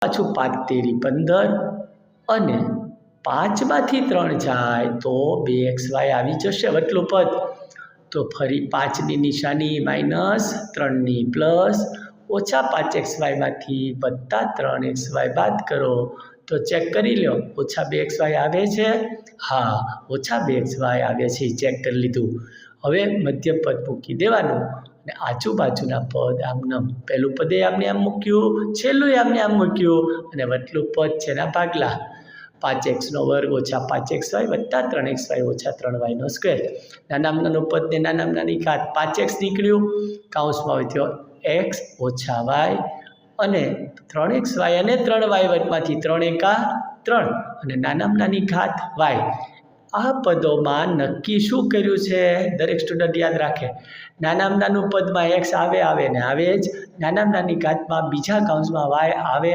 પાછું 5 તેરી 15 અને 5માંથી 3 જાય તો 2xy આવી જશે વટલું પદ. તો ફરી 5ની નિશાની માઇનસ 3ની પ્લસ ઓછા 5xy માંથી વત્તા 3xy બાદ કરો તો ચેક કરી લો ઓછા 2xy આવે છે. હા, ઓછા 2xy આવે છે, ચેક કરી લીધું. હવે મધ્ય પદ મૂકી દેવાનું અને આજુબાજુના પદ આમનામ પહેલું પદે આપણે આમ મૂક્યું, છેલ્લું આપણે આમ મૂક્યું અને વટલું પદ છે એના ભાગલા 5x² ઓછા 5xy વત્તા 3xy ઓછા 3y સ્ક્વેર. નાનામાં પદ ને નાનાની ઘાત 5x નીકળ્યું, કૌંસમાં વધ્યો x ઓછા y અને 3xy અને 3y વડમાંથી 3 એકા 3 અને નાની ઘાત y. આ પદોમાં નક્કી શું કર્યું છે દરેક સ્ટુડન્ટ યાદ રાખે. નાનું પદમાં x આવે ને આવે જ, નાની ઘાતમાં બીજા કૌંસમાં y આવે